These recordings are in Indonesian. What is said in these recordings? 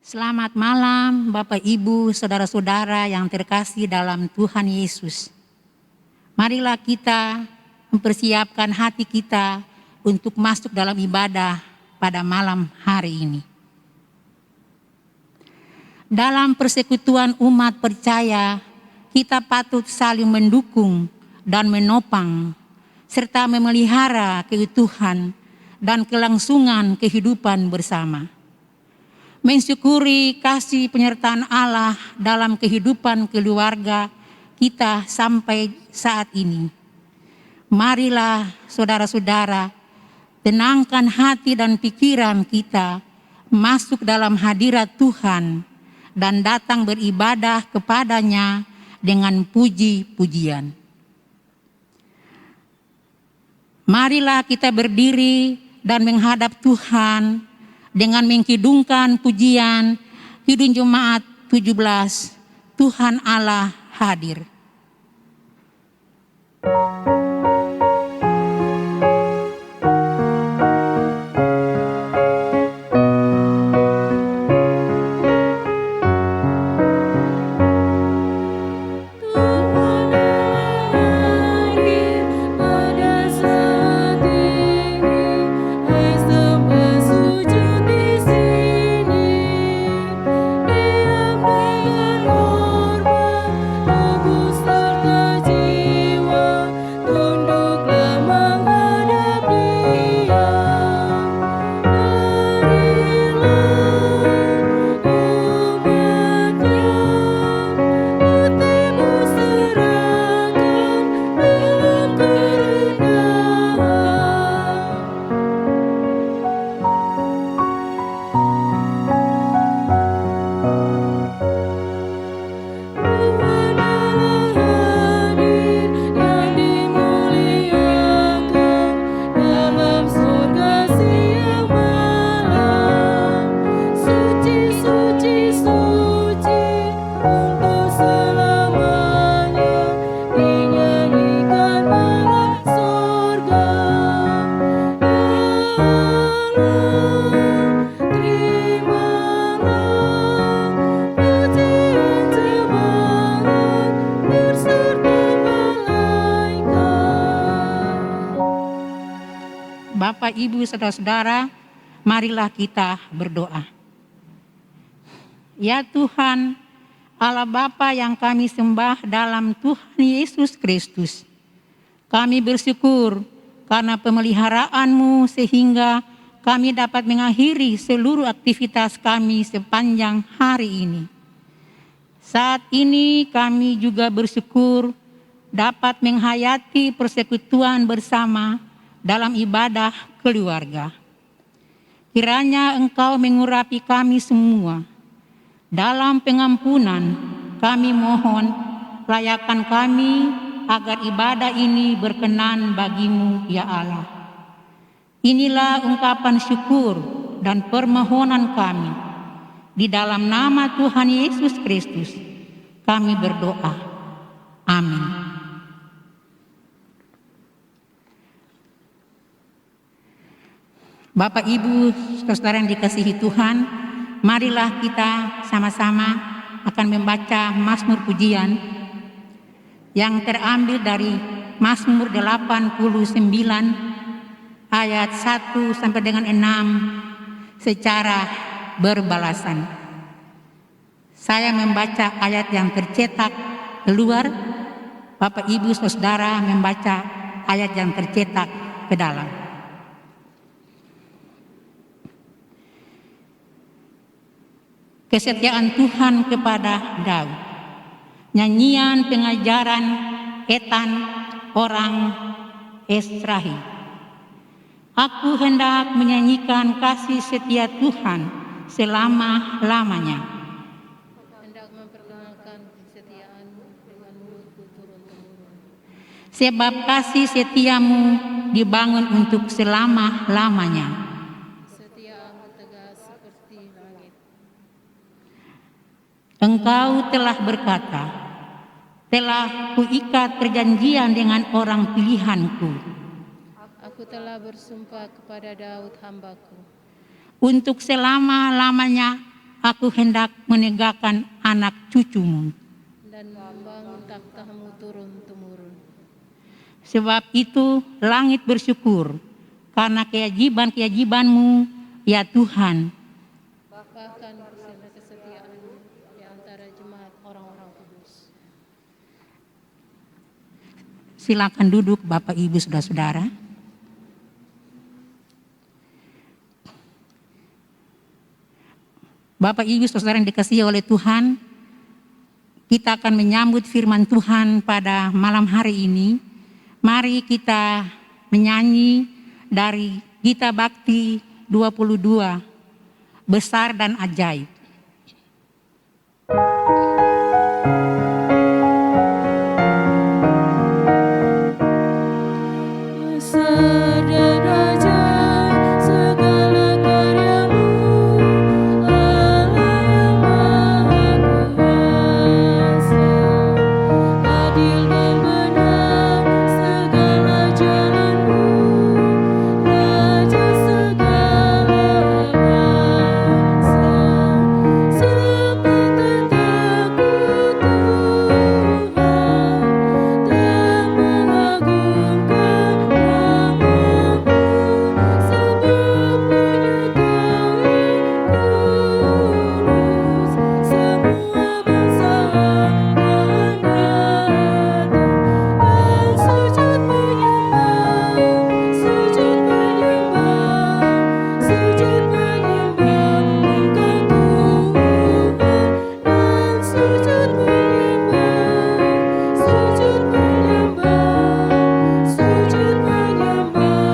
Selamat malam Bapak Ibu, Saudara-saudara yang terkasih dalam Tuhan Yesus. Marilah kita mempersiapkan hati kita untuk masuk dalam ibadah pada malam hari ini. Dalam persekutuan umat percaya, kita patut saling mendukung dan menopang, serta memelihara keutuhan dan kelangsungan kehidupan bersama. Mensyukuri kasih penyertaan Allah dalam kehidupan keluarga kita sampai saat ini. Marilah saudara-saudara, tenangkan hati dan pikiran kita masuk dalam hadirat Tuhan dan datang beribadah kepadanya dengan puji-pujian. Marilah kita berdiri dan menghadap Tuhan dengan mengkidungkan pujian Kidung Jemaat 17, Tuhan Allah hadir. Bapak, Ibu, Saudara-saudara, marilah kita berdoa. Ya Tuhan, Allah Bapa yang kami sembah dalam Tuhan Yesus Kristus, kami bersyukur karena pemeliharaanmu sehingga kami dapat mengakhiri seluruh aktivitas kami sepanjang hari ini. Saat ini kami juga bersyukur dapat menghayati persekutuan bersama dalam ibadah keluarga. Kiranya Engkau mengurapi kami semua. Dalam pengampunan kami mohon, layakan kami agar ibadah ini berkenan bagimu ya Allah. Inilah ungkapan syukur dan permohonan kami. Di dalam nama Tuhan Yesus Kristus kami berdoa. Amin. Bapak, Ibu, saudara yang dikasihi Tuhan, marilah kita sama-sama akan membaca Mazmur pujian yang terambil dari Mazmur 89 ayat 1 sampai dengan 6 secara berbalasan. Saya membaca ayat yang tercetak keluar, Bapak, Ibu, saudara membaca ayat yang tercetak ke dalam. Kesetiaan Tuhan kepada Daud. Nyanyian pengajaran Etan orang Esrahi. Aku hendak menyanyikan kasih setia Tuhan selama-lamanya. Hendak memperkenalkan kesetiaan-Mu dengan mulutku turun-temurun. Sebab kasih setiamu dibangun untuk selama-lamanya. Setiamu tegas seperti langit. Engkau telah berkata, telah kuikat perjanjian dengan orang pilihanku. Aku telah bersumpah kepada Daud hambaku. Untuk selama-lamanya aku hendak menegakkan anak cucumu. dan membangun takhtamu turun-temurun. Sebab itu langit bersyukur karena kewajiban-kewajibanmu, ya Tuhan. Bahkan kesetiaanmu di antara jemaat orang-orang kudus. Silakan duduk Bapak Ibu Saudara-saudara. Bapak Ibu Saudara yang dikasihi oleh Tuhan, kita akan menyambut firman Tuhan pada malam hari ini. Mari kita menyanyi dari Gita Bakti 22, Besar dan Ajaib. Besar dan ajaib segala karyamu, Allah yang Maha Kuasa. Adil dan benar segala jalanmu, Raja segala bangsa. Seperti takut Tuhan dan mengagungkan namamu, sebab menyertai kudus semua bangsa akan datang dan sujud menyembah, sujud menyembah, sujud menyembah Engkau Tuhan, dan sujud menyembah, sujud menyembah, sujud menyembah Engkau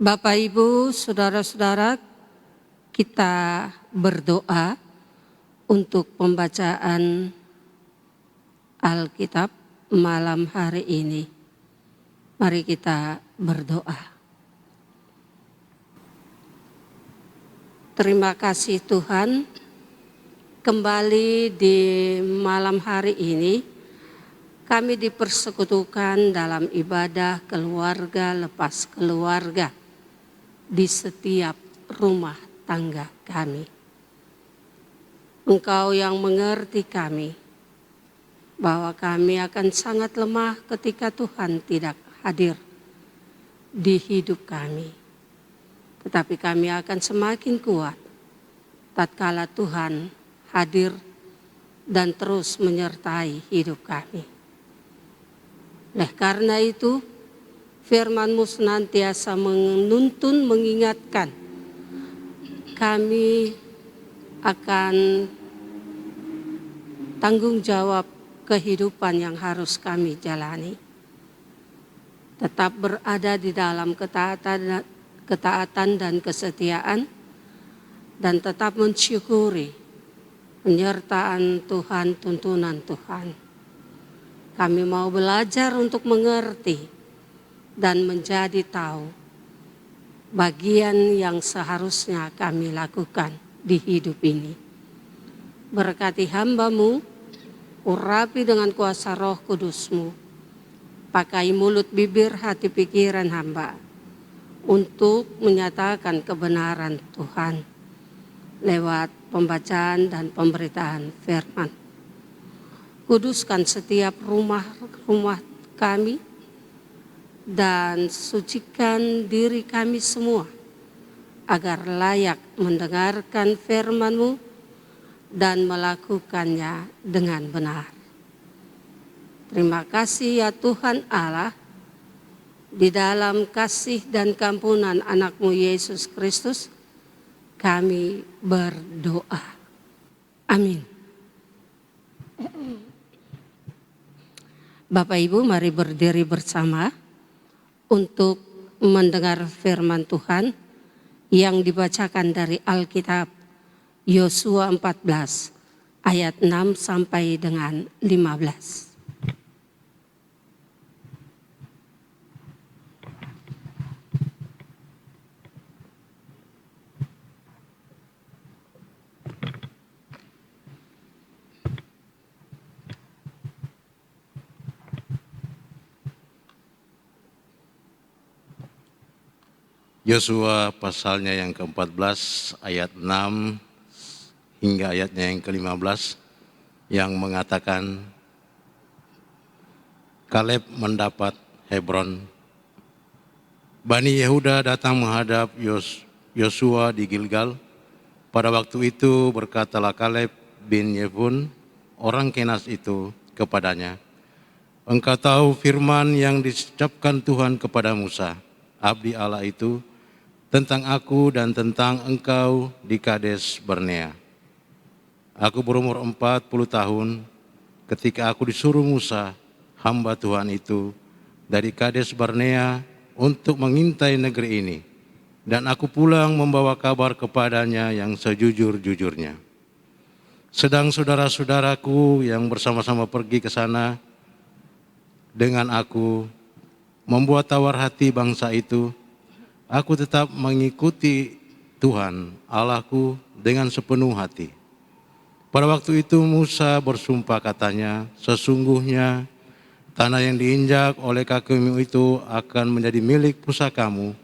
Bapak, Ibu, Saudara-saudara, kita berdoa untuk pembacaan Alkitab malam hari ini. Mari kita berdoa. Terima kasih Tuhan, kembali di malam hari ini kami dipersekutukan dalam ibadah keluarga lepas keluarga di setiap rumah tangga kami. Engkau yang mengerti kami, bahwa kami akan sangat lemah ketika Tuhan tidak hadir di hidup kami. Tetapi kami akan semakin kuat tatkala Tuhan hadir dan terus menyertai hidup kami. Oleh karena itu, firman-Mu senantiasa menuntun, mengingatkan kami akan tanggung jawab kehidupan yang harus kami jalani. Tetap berada di dalam ketaatan dan kesetiaan, dan tetap mensyukuri penyertaan Tuhan, tuntunan Tuhan. Kami mau belajar untuk mengerti dan menjadi tahu bagian yang seharusnya kami lakukan di hidup ini. Berkati hamba-Mu, urapi dengan kuasa Roh Kudus-Mu. Pakai mulut, bibir, hati, pikiran hamba untuk menyatakan kebenaran Tuhan lewat pembacaan dan pemberitaan firman. Kuduskan setiap rumah-rumah kami dan sucikan diri kami semua agar layak mendengarkan firman-Mu dan melakukannya dengan benar. Terima kasih ya Tuhan Allah, di dalam kasih dan kampunan anak-Mu Yesus Kristus kami berdoa. Amin. Bapak Ibu, mari berdiri bersama untuk mendengar firman Tuhan yang dibacakan dari Alkitab Yosua 14 ayat 6 sampai dengan 15. Yosua pasalnya yang ke-14 ayat 6 hingga ayatnya yang ke-15 yang mengatakan Kaleb mendapat Hebron. Bani Yehuda datang menghadap Yosua di Gilgal. Pada waktu itu berkatalah Kaleb bin Yefun, orang Kenas itu, kepadanya, "Engkau tahu firman yang diucapkan Tuhan kepada Musa, abdi Allah itu, tentang aku dan tentang engkau di Kades Barnea. Aku berumur 40 tahun ketika aku disuruh Musa, hamba Tuhan itu, dari Kades Barnea untuk mengintai negeri ini. Dan aku pulang membawa kabar kepadanya yang sejujur-jujurnya. Sedang saudara-saudaraku yang bersama-sama pergi ke sana dengan aku membuat tawar hati bangsa itu, aku tetap mengikuti Tuhan Allahku dengan sepenuh hati. Pada waktu itu Musa bersumpah katanya, sesungguhnya tanah yang diinjak oleh kakimu itu akan menjadi milik pusakamu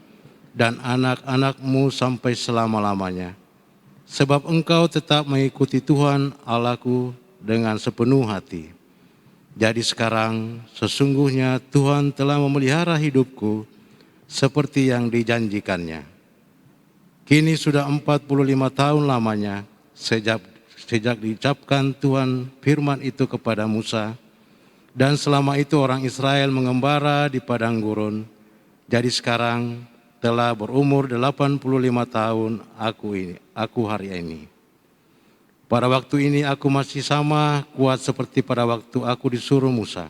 dan anak-anakmu sampai selama-lamanya. Sebab engkau tetap mengikuti Tuhan Allahku dengan sepenuh hati. Jadi sekarang sesungguhnya Tuhan telah memelihara hidupku seperti yang dijanjikannya. Kini sudah 45 tahun lamanya sejak diucapkan Tuhan firman itu kepada Musa, dan selama itu orang Israel mengembara di padang gurun. Jadi sekarang telah berumur 85 tahun aku hari ini. Pada waktu ini aku masih sama kuat seperti pada waktu aku disuruh Musa.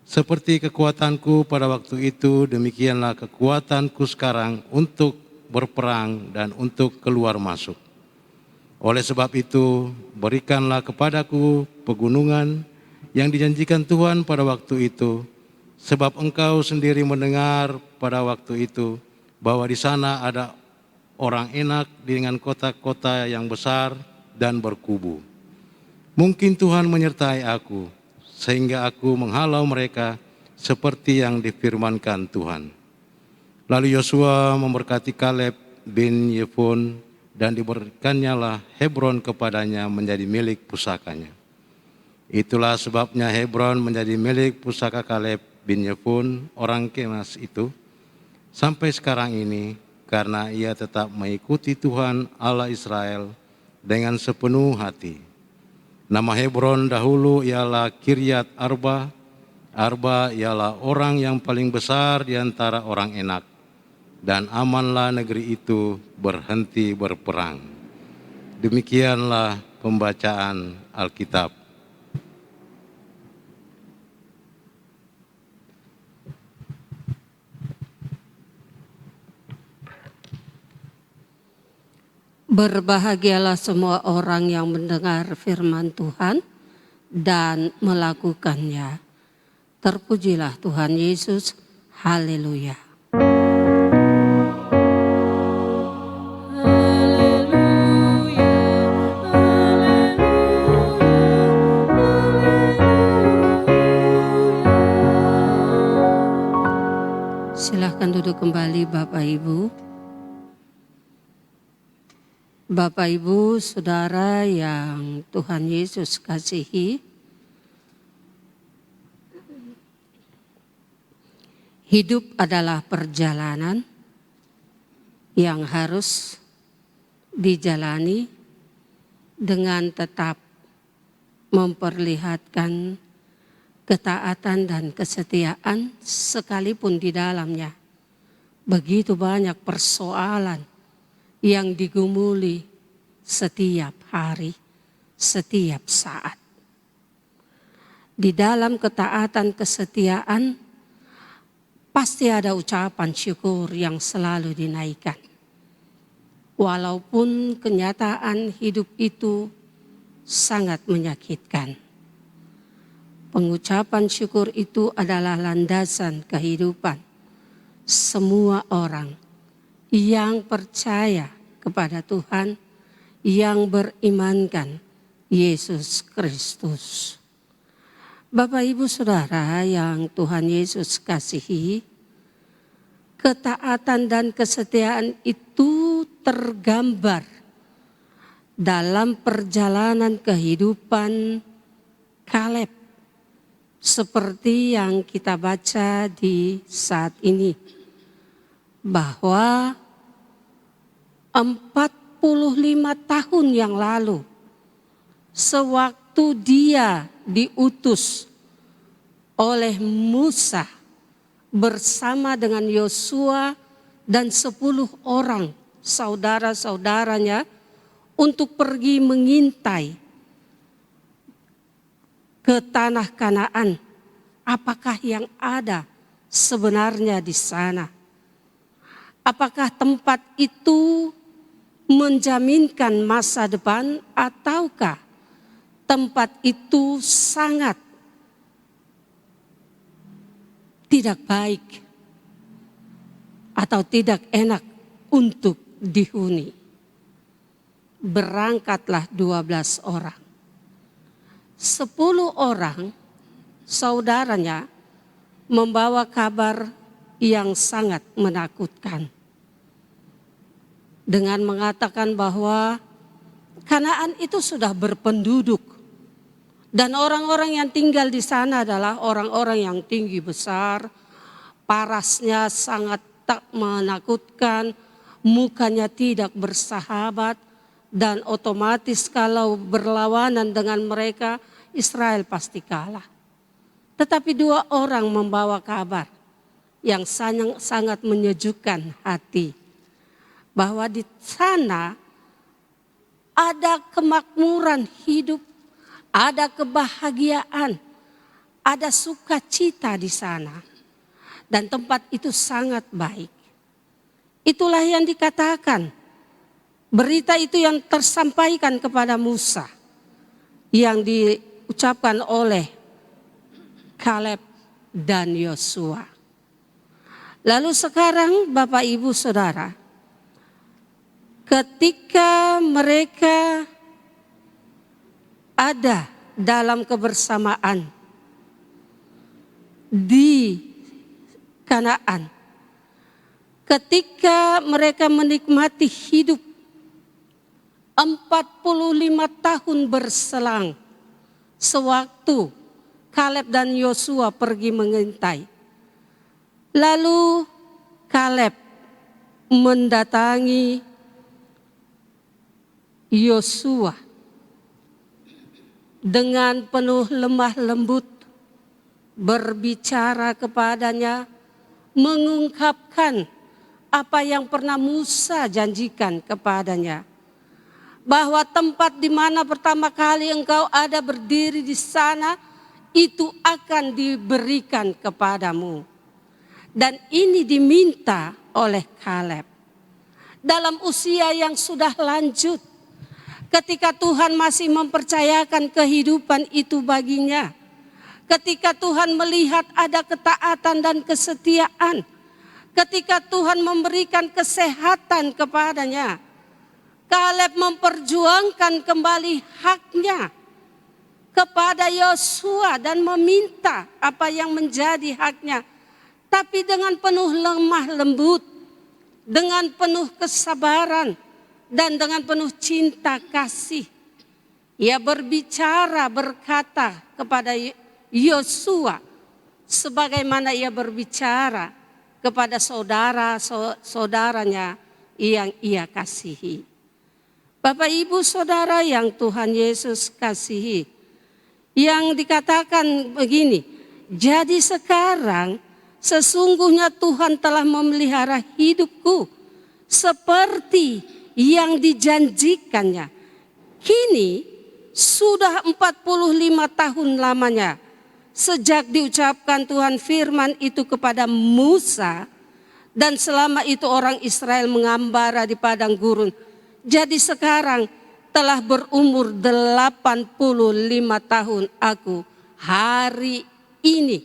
Seperti kekuatanku pada waktu itu, demikianlah kekuatanku sekarang untuk berperang dan untuk keluar masuk. Oleh sebab itu, berikanlah kepadaku pegunungan yang dijanjikan Tuhan pada waktu itu, sebab engkau sendiri mendengar pada waktu itu bahwa di sana ada orang enak dengan kota-kota yang besar dan berkubu. Mungkin Tuhan menyertai aku, sehingga aku menghalau mereka seperti yang difirmankan Tuhan." Lalu Yosua memberkati Kaleb bin Yefun dan diberikannya Hebron kepadanya menjadi milik pusakanya. Itulah sebabnya Hebron menjadi milik pusaka Kaleb bin Yefun, orang Kenas itu, sampai sekarang ini, karena ia tetap mengikuti Tuhan Allah Israel dengan sepenuh hati. Nama Hebron dahulu ialah Kiryat Arba. Arba ialah orang yang paling besar di antara orang Enak. Dan amanlah negeri itu berhenti berperang. Demikianlah pembacaan Alkitab. Berbahagialah semua orang yang mendengar firman Tuhan dan melakukannya. Terpujilah Tuhan Yesus. Haleluya. Haleluya, haleluya. Silahkan duduk kembali Bapak Ibu. Bapak Ibu, Saudara yang Tuhan Yesus kasihi, hidup adalah perjalanan yang harus dijalani dengan tetap memperlihatkan ketaatan dan kesetiaan sekalipun di dalamnya begitu banyak persoalan yang digumuli setiap hari, setiap saat. Di dalam ketaatan kesetiaan pasti ada ucapan syukur yang selalu dinaikkan. Walaupun kenyataan hidup itu sangat menyakitkan. Pengucapan syukur itu adalah landasan kehidupan semua orang yang percaya kepada Tuhan, yang berimankan Yesus Kristus. Bapak Ibu Saudara yang Tuhan Yesus kasihi, ketaatan dan kesetiaan itu tergambar dalam perjalanan kehidupan Kaleb, seperti yang kita baca di saat ini, bahwa 45 tahun yang lalu, sewaktu dia diutus oleh Musa bersama dengan Yosua dan 10 orang saudara-saudaranya untuk pergi mengintai ke tanah Kanaan. Apakah yang ada sebenarnya di sana? Apakah tempat itu menjaminkan masa depan, ataukah tempat itu sangat tidak baik atau tidak enak untuk dihuni? Berangkatlah 12 orang. 10 orang saudaranya membawa kabar yang sangat menakutkan, dengan mengatakan bahwa Kanaan itu sudah berpenduduk dan orang-orang yang tinggal di sana adalah orang-orang yang tinggi besar, parasnya sangat tak menakutkan, mukanya tidak bersahabat, dan otomatis kalau berlawanan dengan mereka, Israel pasti kalah. Tetapi 2 orang membawa kabar yang sangat menyejukkan hati, bahwa di sana ada kemakmuran hidup, ada kebahagiaan, ada sukacita di sana, dan tempat itu sangat baik. Itulah yang dikatakan, berita itu yang tersampaikan kepada Musa, yang diucapkan oleh Kaleb dan Yosua. Lalu sekarang Bapak Ibu Saudara, ketika mereka ada dalam kebersamaan di Kanaan, ketika mereka menikmati hidup 45 tahun berselang sewaktu Kaleb dan Yosua pergi mengintai. Lalu Kaleb mendatangi Yosua dengan penuh lemah lembut, berbicara kepadanya, mengungkapkan apa yang pernah Musa janjikan kepadanya, bahwa tempat di mana pertama kali engkau ada berdiri di sana, itu akan diberikan kepadamu. Dan ini diminta oleh Kaleb dalam usia yang sudah lanjut, ketika Tuhan masih mempercayakan kehidupan itu baginya, ketika Tuhan melihat ada ketaatan dan kesetiaan, ketika Tuhan memberikan kesehatan kepadanya, Kaleb memperjuangkan kembali haknya kepada Yosua dan meminta apa yang menjadi haknya. Tapi dengan penuh lemah lembut, dengan penuh kesabaran, dan dengan penuh cinta kasih. Ia berbicara, berkata kepada Yosua, sebagaimana ia berbicara kepada saudara-saudaranya yang ia kasihi. Bapak Ibu Saudara yang Tuhan Yesus kasihi, yang dikatakan begini, jadi sekarang sesungguhnya Tuhan telah memelihara hidupku seperti yang dijanjikannya. Kini sudah 45 tahun lamanya sejak diucapkan Tuhan firman itu kepada Musa, dan selama itu orang Israel mengambara di padang gurun. Jadi sekarang telah berumur 85 tahun aku hari ini.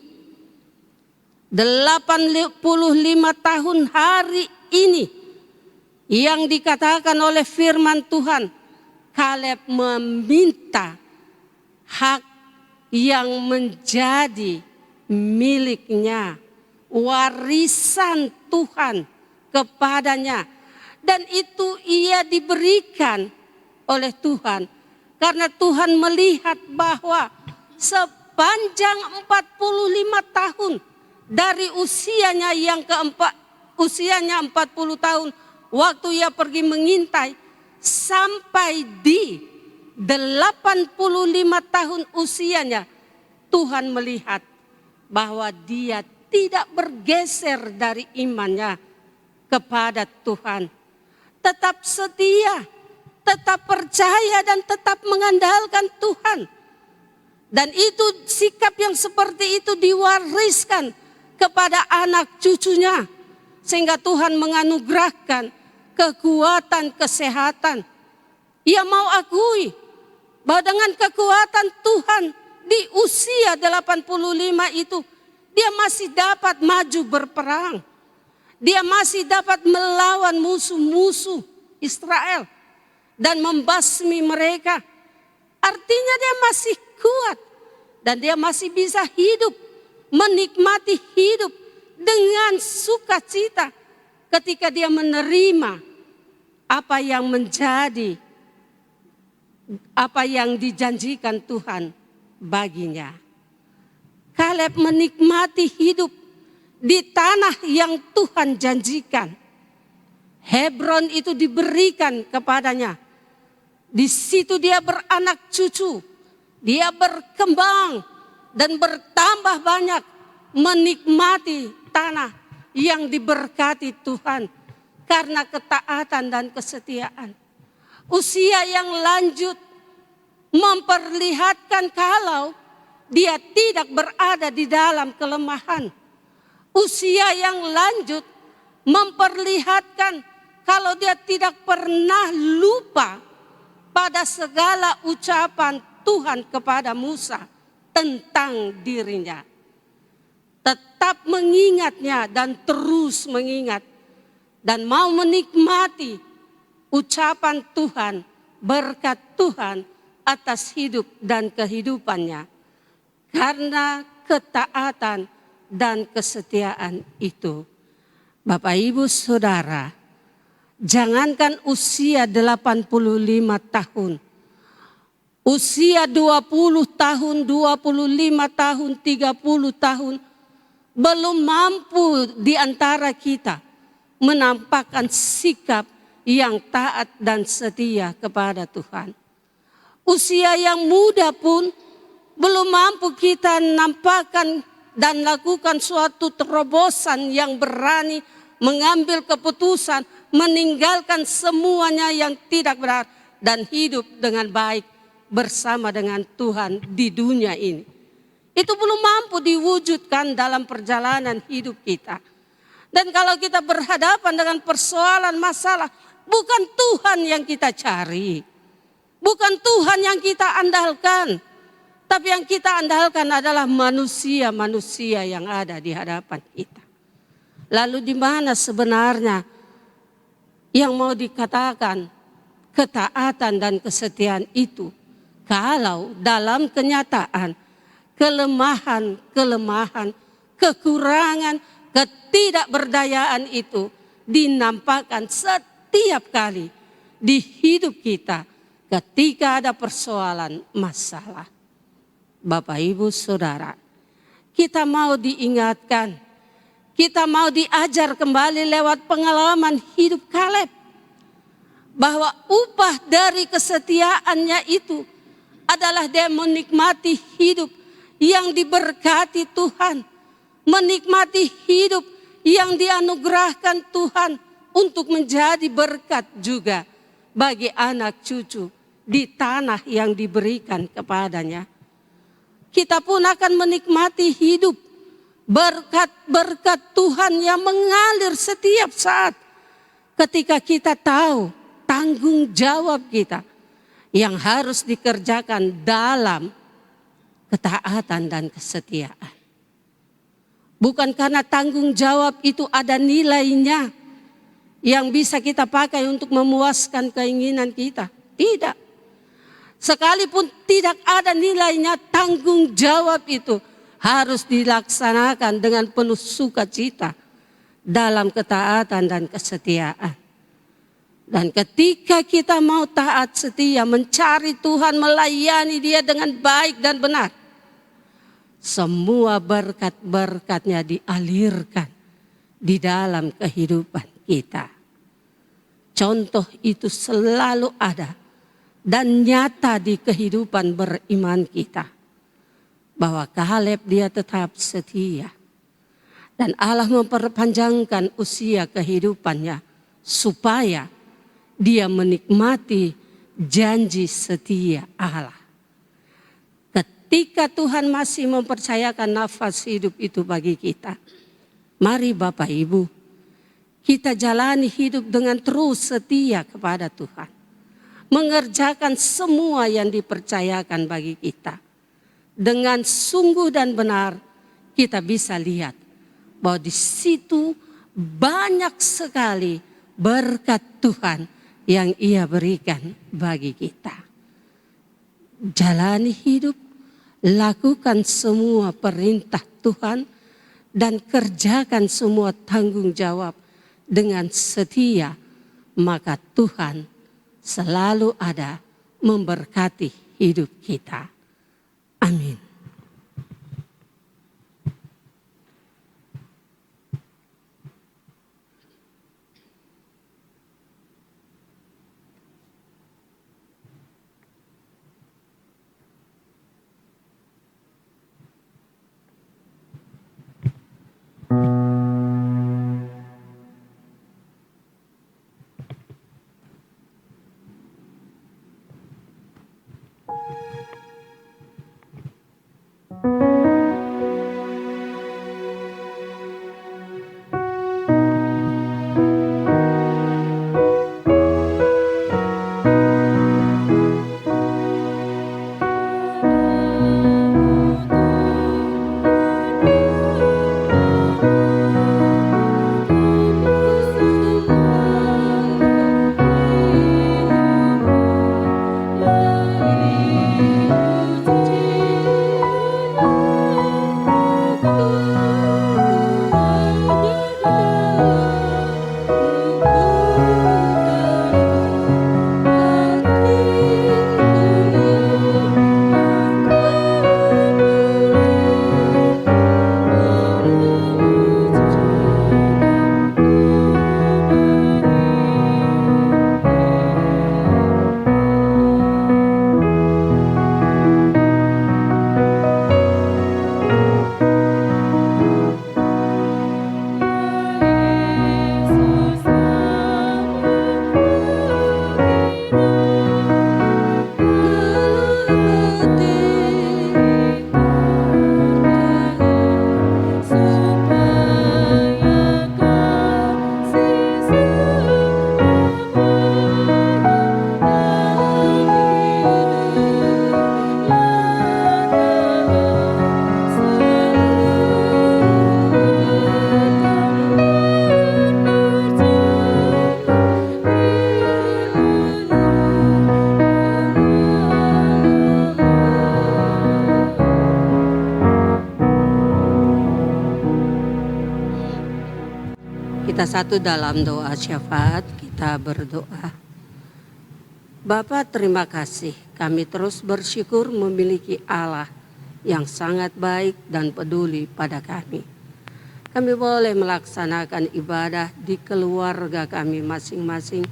85 tahun hari ini yang dikatakan oleh firman Tuhan, Kaleb meminta hak yang menjadi miliknya, warisan Tuhan kepadanya. Dan itu ia diberikan oleh Tuhan. Karena Tuhan melihat bahwa sepanjang 45 tahun dari usianya yang usianya 40 tahun waktu ia pergi mengintai sampai di 85 tahun usianya, Tuhan melihat bahwa dia tidak bergeser dari imannya kepada Tuhan. Tetap setia, tetap percaya dan tetap mengandalkan Tuhan. Dan itu sikap yang seperti itu diwariskan kepada anak cucunya. Sehingga Tuhan menganugerahkan kekuatan kesehatan. Ia mau akui bahwa dengan kekuatan Tuhan di usia 85 itu, dia masih dapat maju berperang. Dia masih dapat melawan musuh-musuh Israel dan membasmi mereka. Artinya dia masih kuat dan dia masih bisa hidup, menikmati hidup dengan sukacita ketika dia menerima apa yang menjadi, apa yang dijanjikan Tuhan baginya. Kaleb menikmati hidup di tanah yang Tuhan janjikan. Hebron itu diberikan kepadanya. Di situ dia beranak cucu. Dia berkembang dan bertambah banyak menikmati tanah yang diberkati Tuhan karena ketaatan dan kesetiaan. Usia yang lanjut memperlihatkan kalau dia tidak berada di dalam kelemahan. Usia yang lanjut memperlihatkan kalau dia tidak pernah lupa pada segala ucapan Tuhan kepada Musa tentang dirinya. Tetap mengingatnya dan terus mengingat. Dan mau menikmati ucapan Tuhan, berkat Tuhan atas hidup dan kehidupannya. Karena ketaatan dan kesetiaan itu. Bapak Ibu Saudara, jangankan usia 85 tahun. Usia 20 tahun, 25 tahun, 30 tahun. Belum mampu di antara kita menampakkan sikap yang taat dan setia kepada Tuhan. Usia yang muda pun belum mampu kita nampakkan dan lakukan suatu terobosan yang berani mengambil keputusan, meninggalkan semuanya yang tidak benar dan hidup dengan baik bersama dengan Tuhan di dunia ini. Itu belum mampu diwujudkan dalam perjalanan hidup kita. Dan kalau kita berhadapan dengan persoalan masalah, bukan Tuhan yang kita cari. Bukan Tuhan yang kita andalkan. Tapi yang kita andalkan adalah manusia-manusia yang ada di hadapan kita. Lalu di mana sebenarnya yang mau dikatakan ketaatan dan kesetiaan itu? Kalau dalam kenyataan kelemahan, kekurangan, ketidakberdayaan itu dinampakkan setiap kali di hidup kita ketika ada persoalan masalah. Bapak Ibu Saudara, kita mau diingatkan, kita mau diajar kembali lewat pengalaman hidup Kaleb. Bahwa upah dari kesetiaannya itu adalah dia menikmati hidup yang diberkati Tuhan. Menikmati hidup yang dianugerahkan Tuhan untuk menjadi berkat juga bagi anak cucu di tanah yang diberikan kepadanya. Kita pun akan menikmati hidup berkat-berkat Tuhan yang mengalir setiap saat. Ketika kita tahu tanggung jawab kita yang harus dikerjakan dalam ketaatan dan kesetiaan. Bukan karena tanggung jawab itu ada nilainya yang bisa kita pakai untuk memuaskan keinginan kita. Tidak. Sekalipun tidak ada nilainya, tanggung jawab itu harus dilaksanakan dengan penuh sukacita. dalam ketaatan dan kesetiaan. Dan ketika kita mau taat setia, mencari Tuhan, melayani Dia dengan baik dan benar, semua berkat-berkatnya dialirkan di dalam kehidupan kita. Contoh itu selalu ada dan nyata di kehidupan beriman kita. Bahwa Kaleb dia tetap setia. Dan Allah memperpanjangkan usia kehidupannya supaya dia menikmati janji setia Allah. Ketika Tuhan masih mempercayakan nafas hidup itu bagi kita, mari Bapak Ibu, kita jalani hidup dengan terus setia kepada Tuhan. Mengerjakan semua yang dipercayakan bagi kita. Dengan sungguh dan benar kita bisa lihat bahwa di situ banyak sekali berkat Tuhan yang Ia berikan bagi kita. Jalani hidup, lakukan semua perintah Tuhan, dan kerjakan semua tanggung jawab dengan setia, maka Tuhan selalu ada memberkati hidup kita. Amin. Kita satu dalam doa syafaat, kita berdoa. Bapa, terima kasih, kami terus bersyukur memiliki Allah yang sangat baik dan peduli pada kami. Kami boleh melaksanakan ibadah di keluarga kami masing-masing.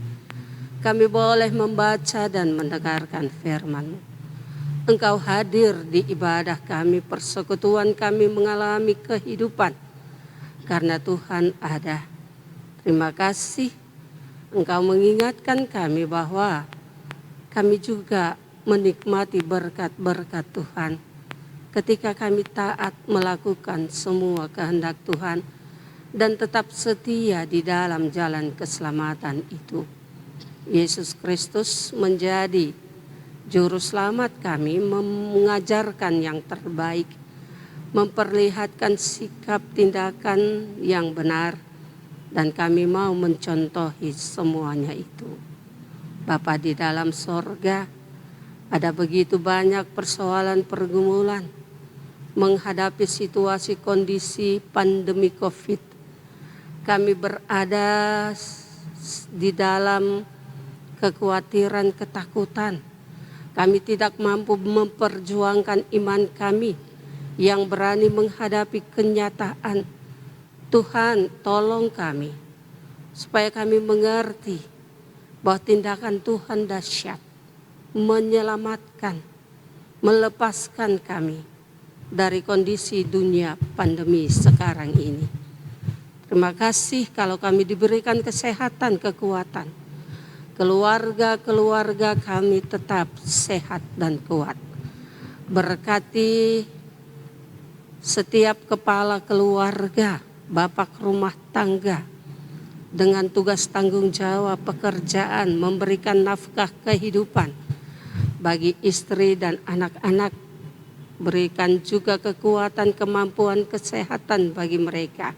Kami boleh membaca dan mendengarkan firman-Mu. Engkau hadir di ibadah kami, persekutuan kami mengalami kehidupan karena Tuhan ada. Terima kasih Engkau mengingatkan kami bahwa kami juga menikmati berkat-berkat Tuhan ketika kami taat melakukan semua kehendak Tuhan dan tetap setia di dalam jalan keselamatan itu. Yesus Kristus menjadi juru selamat kami, mengajarkan yang terbaik, memperlihatkan sikap tindakan yang benar, dan kami mau mencontohi semuanya itu. Bapa di dalam sorga, ada begitu banyak persoalan pergumulan menghadapi situasi kondisi pandemi COVID. kami berada di dalam kekhawatiran, ketakutan. Kami tidak mampu memperjuangkan iman kami yang berani menghadapi kenyataan. Tuhan, tolong kami supaya kami mengerti bahwa tindakan Tuhan dahsyat, menyelamatkan, melepaskan kami dari kondisi dunia pandemi sekarang ini. Terima kasih kalau kami diberikan kesehatan, kekuatan. Keluarga-keluarga kami tetap sehat dan kuat. Berkati setiap kepala keluarga, bapak rumah tangga, dengan tugas tanggung jawab pekerjaan, memberikan nafkah kehidupan bagi istri dan anak-anak. Berikan juga kekuatan, kemampuan, kesehatan bagi mereka.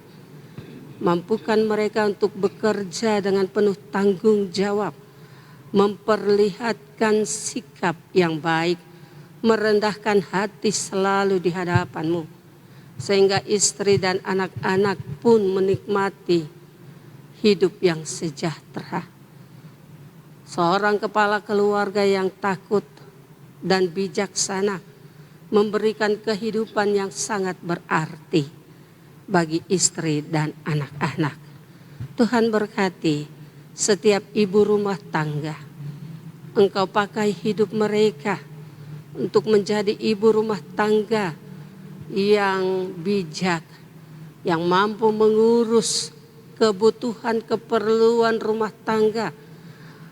Mampukan mereka untuk bekerja dengan penuh tanggung jawab, memperlihatkan sikap yang baik, merendahkan hati selalu di hadapan-Mu, sehingga istri dan anak-anak pun menikmati hidup yang sejahtera. Seorang kepala keluarga yang takut dan bijaksana memberikan kehidupan yang sangat berarti bagi istri dan anak-anak. Tuhan berkati setiap ibu rumah tangga. Engkau pakai hidup mereka untuk menjadi ibu rumah tangga yang bijak, yang mampu mengurus kebutuhan, keperluan rumah tangga,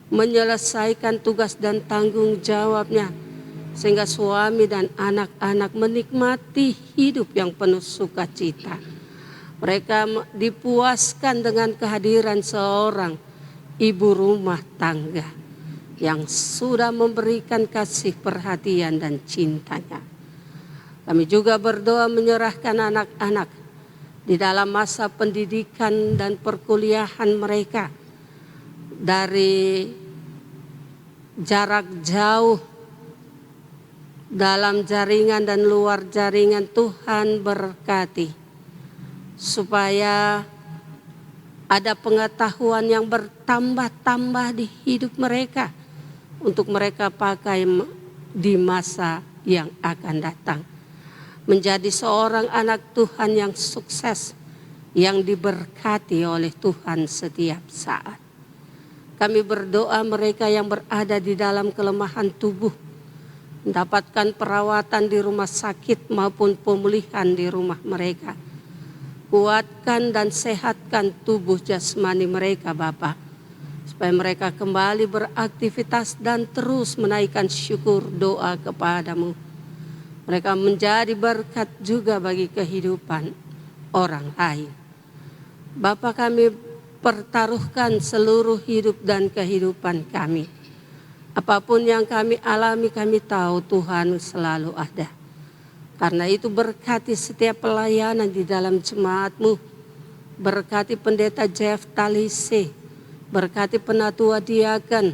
menyelesaikan tugas dan tanggung jawabnya, sehingga suami dan anak-anak menikmati hidup yang penuh sukacita. Mereka dipuaskan dengan kehadiran seorang ibu rumah tangga yang sudah memberikan kasih, perhatian, dan cintanya. Kami juga berdoa menyerahkan anak-anak di dalam masa pendidikan dan perkuliahan mereka, dari jarak jauh, dalam jaringan dan luar jaringan. Tuhan berkati supaya ada pengetahuan yang bertambah-tambah di hidup mereka untuk mereka pakai di masa yang akan datang. Menjadi seorang anak Tuhan yang sukses, yang diberkati oleh Tuhan setiap saat. Kami berdoa mereka yang berada di dalam kelemahan tubuh mendapatkan perawatan di rumah sakit maupun pemulihan di rumah mereka. Kuatkan dan sehatkan tubuh jasmani mereka, Bapa, supaya mereka kembali beraktivitas dan terus menaikkan syukur doa kepadamu. Mereka menjadi berkat juga bagi kehidupan orang lain. Bapa, kami pertaruhkan seluruh hidup dan kehidupan kami. Apapun yang kami alami, kami tahu Tuhan selalu ada. Karena itu berkati setiap pelayanan di dalam jemaat-Mu. Berkati Pendeta Jeff Talise, berkati penatua diaken,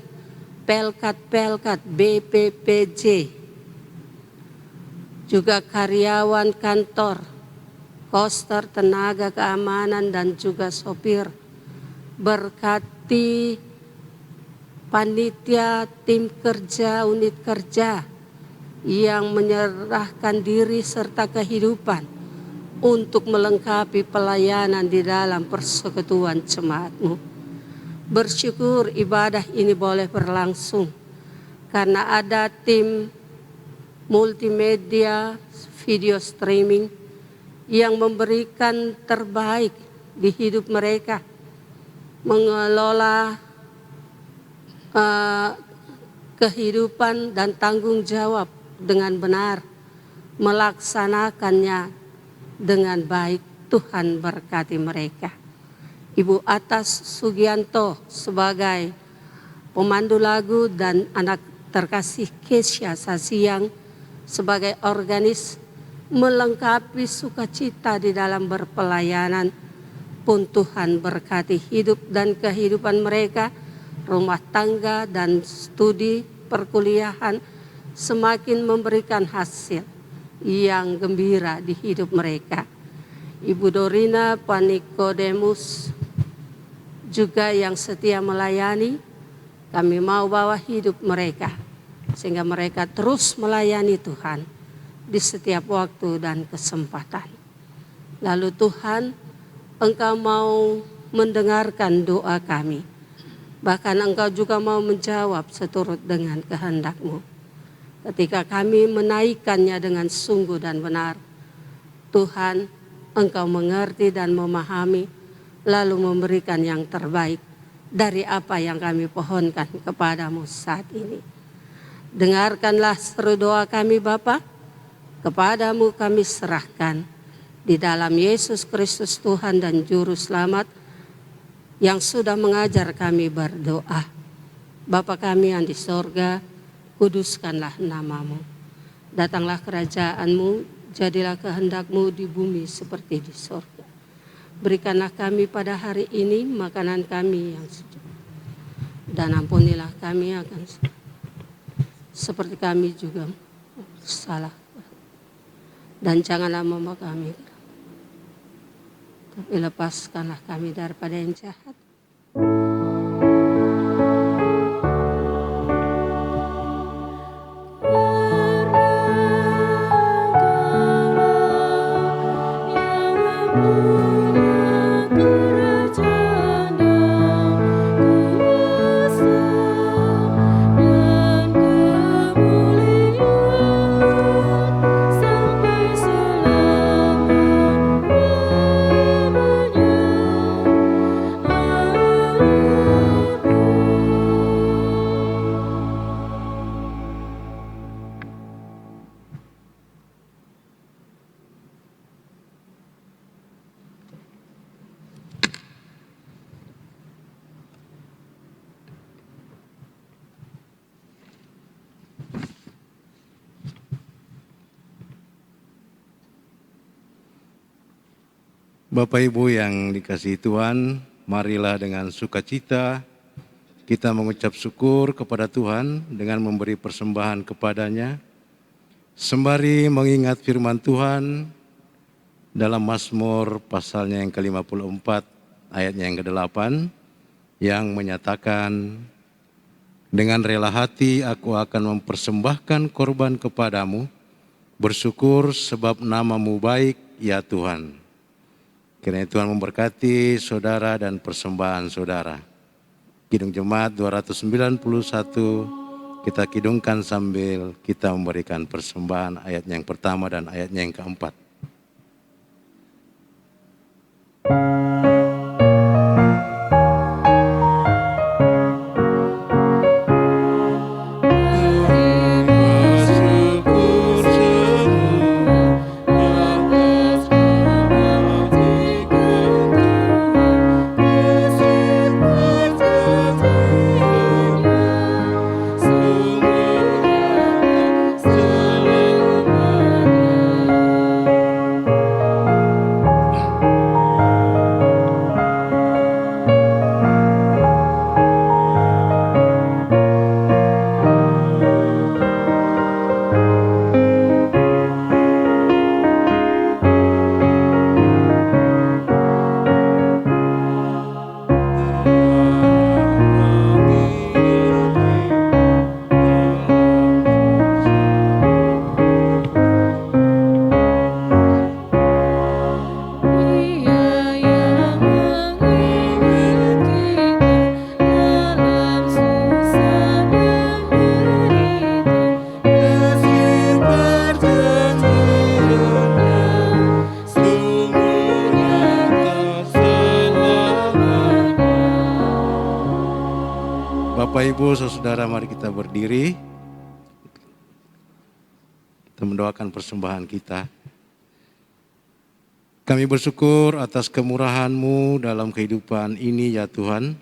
pelkat-pelkat, BPPJ, juga karyawan kantor, koster, tenaga keamanan, dan juga sopir. Berkati panitia, tim kerja, unit kerja yang menyerahkan diri serta kehidupan untuk melengkapi pelayanan di dalam persekutuan jemaat-Mu. Bersyukur ibadah ini boleh berlangsung karena ada tim multimedia, video streaming yang memberikan terbaik di hidup mereka, mengelola kehidupan dan tanggung jawab dengan benar, melaksanakannya dengan baik. Tuhan berkati mereka. Ibu Atas Sugianto sebagai pemandu lagu dan anak terkasih Kesya Sasiang sebagai organis melengkapi sukacita di dalam berpelayanan pun Tuhan berkati hidup dan kehidupan mereka, rumah tangga dan studi perkuliahan semakin memberikan hasil yang gembira di hidup mereka. Ibu Dorina Panikodemus juga yang setia melayani, kami mau bawa hidup mereka, sehingga mereka terus melayani Tuhan di setiap waktu dan kesempatan. Lalu Tuhan, Engkau mau mendengarkan doa kami, bahkan Engkau juga mau menjawab seturut dengan kehendak-Mu. Ketika kami menaikkannya dengan sungguh dan benar, Tuhan, Engkau mengerti dan memahami, lalu memberikan yang terbaik dari apa yang kami pohonkan kepadamu saat ini. Dengarkanlah seru doa kami Bapa, kepadamu kami serahkan, di dalam Yesus Kristus Tuhan dan Juru Selamat, yang sudah mengajar kami berdoa. Bapa kami yang di sorga, kuduskanlah namamu. Datanglah kerajaanmu, jadilah kehendak-Mu di bumi seperti di sorga. Berikanlah kami pada hari ini makanan kami yang secukupnya. Dan ampunilah kami akan seperti kami juga salah. Dan janganlah membawa kami, tapi lepaskanlah kami daripada yang jahat. Bapak Ibu yang dikasihi Tuhan, marilah dengan sukacita kita mengucap syukur kepada Tuhan dengan memberi persembahan kepadanya, sembari mengingat firman Tuhan dalam Mazmur pasalnya yang ke-54 ayatnya yang ke-8 yang menyatakan, dengan rela hati aku akan mempersembahkan korban kepadamu, bersyukur sebab nama-Mu baik ya Tuhan. Kiranya Tuhan memberkati saudara dan persembahan saudara. Kidung Jemaat 291 kita kidungkan sambil kita memberikan persembahan ayatnya yang pertama dan ayatnya yang keempat. Bapak Ibu saudara, mari kita berdiri. Kita mendoakan persembahan kita. Kami bersyukur atas kemurahan-Mu dalam kehidupan ini ya Tuhan.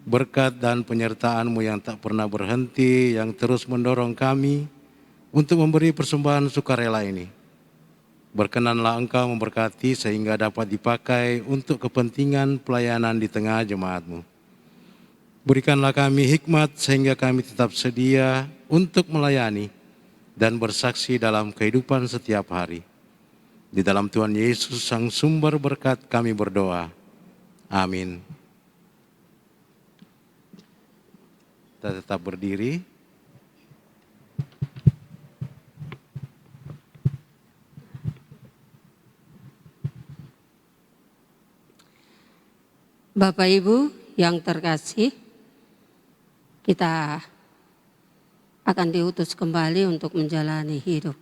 Berkat dan penyertaan-Mu yang tak pernah berhenti, yang terus mendorong kami untuk memberi persembahan sukarela ini. Berkenanlah Engkau memberkati sehingga dapat dipakai untuk kepentingan pelayanan di tengah jemaat-Mu. Berikanlah kami hikmat sehingga kami tetap sedia untuk melayani dan bersaksi dalam kehidupan setiap hari. Di dalam Tuhan Yesus Sang Sumber berkat kami berdoa. Amin. kita tetap berdiri. Bapak Ibu yang terkasih, kita akan diutus kembali untuk menjalani hidup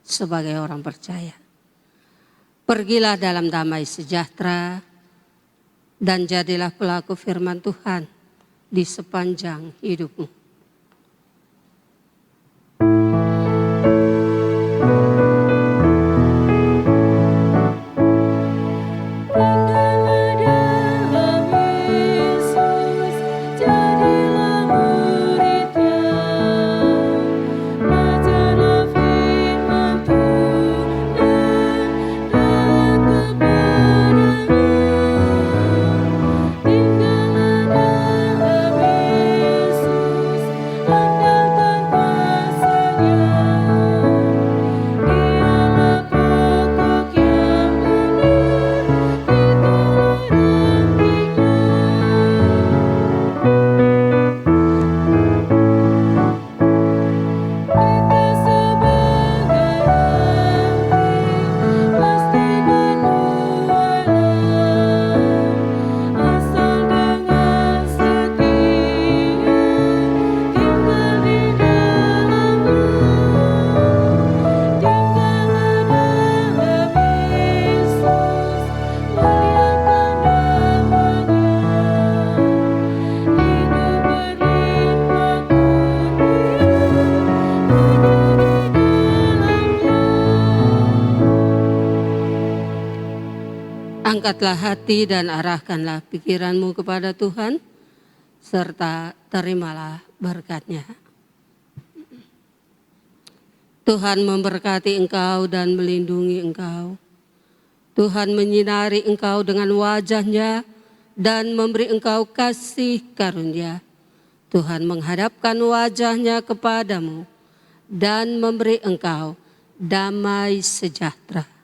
sebagai orang percaya. Pergilah dalam damai sejahtera dan jadilah pelaku firman Tuhan di sepanjang hidupmu. Angkatlah hati dan arahkanlah pikiranmu kepada Tuhan, serta terimalah berkat-Nya. Tuhan memberkati engkau dan melindungi engkau. Tuhan menyinari engkau dengan wajah-Nya dan memberi engkau kasih karunia. Tuhan menghadapkan wajah-Nya kepadamu dan memberi engkau damai sejahtera.